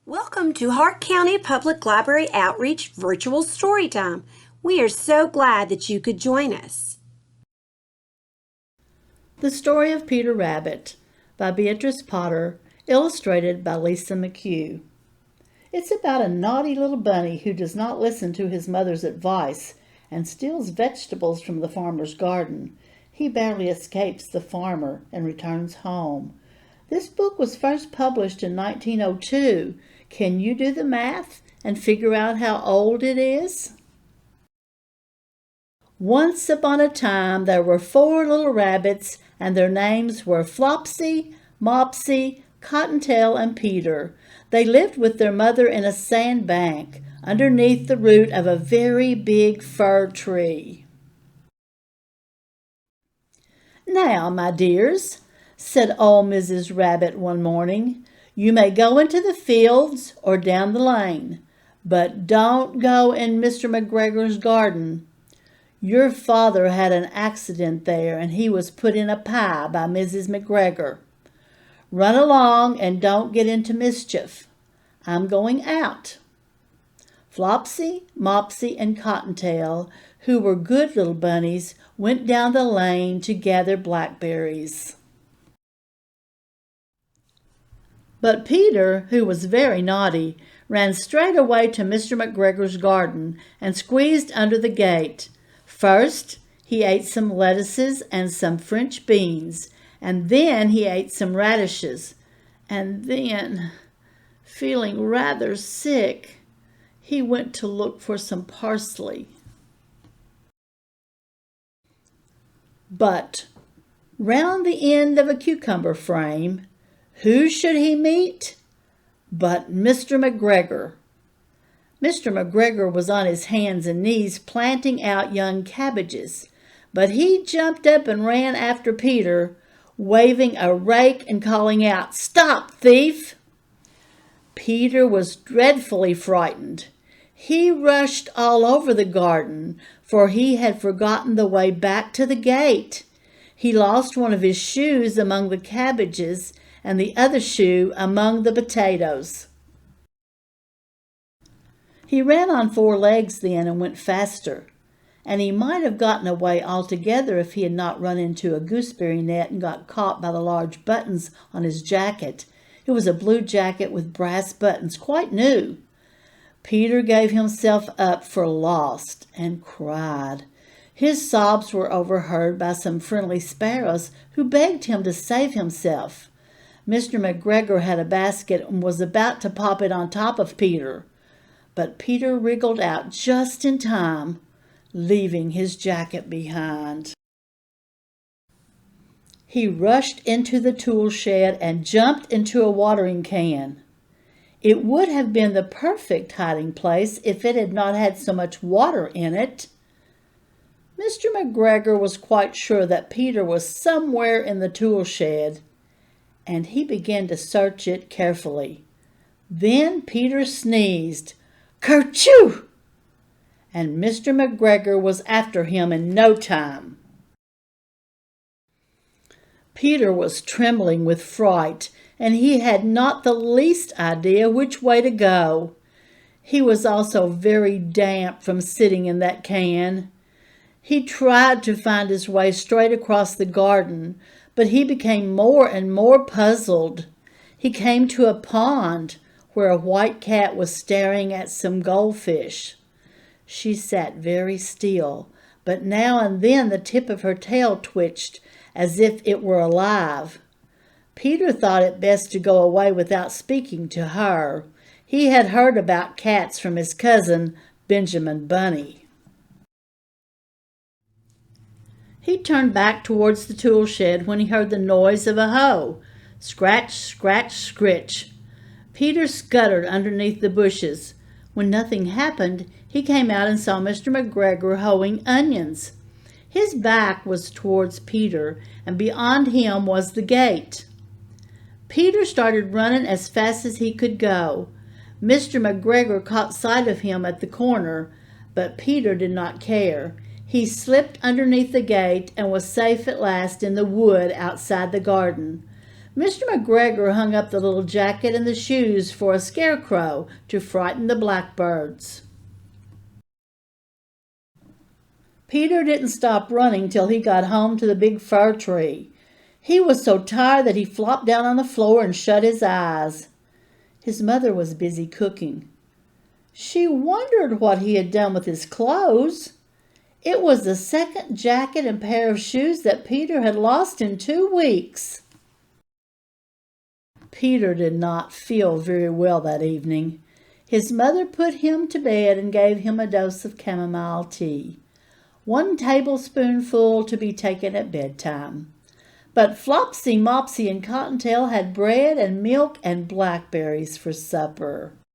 Welcome to Hart County Public Library Outreach Virtual Storytime. We are so glad that you could join us. The Story of Peter Rabbit by Beatrix, illustrated by Lisa McCue. It's about a naughty little bunny who does not listen to his mother's advice and steals vegetables from the farmer's garden. He barely escapes the farmer and returns home. This book was first published in 1902. Can you do the math and figure out how old it is? Once upon a time there were 4 little rabbits, and their names were Flopsy, Mopsy, Cottontail, and Peter. They lived with their mother in a sandbank underneath the root of a very big fir tree. "Now, my dears," said old Mrs. Rabbit one morning, "you may go into the fields or down the lane, but don't go in Mr. McGregor's garden. Your father had an accident there, and he was put in a pie by Mrs. McGregor. Run along and don't get into mischief. I'm going out." Flopsy, Mopsy, and Cottontail, who were good little bunnies, went down the lane to gather blackberries. But Peter, who was very naughty, ran straight away to Mr. McGregor's garden and squeezed under the gate. First, he ate some lettuces and some French beans, and then he ate some radishes, and then, feeling rather sick, he went to look for some parsley. But round the end of a cucumber frame, who should he meet but Mr. McGregor? Mr. McGregor was on his hands and knees planting out young cabbages, but he jumped up and ran after Peter, waving a rake and calling out, "Stop, thief!" Peter was dreadfully frightened. He rushed all over the garden, for he had forgotten the way back to the gate. He lost one of his shoes among the cabbages and the other shoe among the potatoes. He ran on 4 legs then and went faster, and he might have gotten away altogether if he had not run into a gooseberry net and got caught by the large buttons on his jacket. It was a blue jacket with brass buttons, quite new. Peter gave himself up for lost and cried. His sobs were overheard by some friendly sparrows who begged him to save himself. Mr. McGregor had a basket and was about to pop it on top of Peter, but Peter wriggled out just in time, leaving his jacket behind. He rushed into the tool shed and jumped into a watering can. It would have been the perfect hiding place if it had not had so much water in it. Mr. McGregor was quite sure that Peter was somewhere in the tool shed, and he began to search it carefully. Then Peter sneezed, "Kerchoo!" and Mr. McGregor was after him in no time. Peter was trembling with fright, and he had not the least idea which way to go. He was also very damp from sitting in that can. He tried to find his way straight across the garden, but he became more and more puzzled. He came to a pond where a white cat was staring at some goldfish. She sat very still, but now and then the tip of her tail twitched as if it were alive. Peter thought it best to go away without speaking to her. He had heard about cats from his cousin, Benjamin Bunny. He turned back towards the tool shed when he heard the noise of a hoe. Scratch, scratch, scritch. Peter scuttered underneath the bushes. When nothing happened, he came out and saw Mr. McGregor hoeing onions. His back was towards Peter, and beyond him was the gate. Peter started running as fast as he could go. Mr. McGregor caught sight of him at the corner, but Peter did not care. He slipped underneath the gate and was safe at last in the wood outside the garden. Mr. McGregor hung up the little jacket and the shoes for a scarecrow to frighten the blackbirds. Peter didn't stop running till he got home to the big fir tree. He was so tired that he flopped down on the floor and shut his eyes. His mother was busy cooking. She wondered what he had done with his clothes. It was the second jacket and pair of shoes that Peter had lost in 2 weeks. Peter did not feel very well that evening. His mother put him to bed and gave him a dose of chamomile tea, 1 tablespoonful to be taken at bedtime. But Flopsy, Mopsy, and Cottontail had bread and milk and blackberries for supper.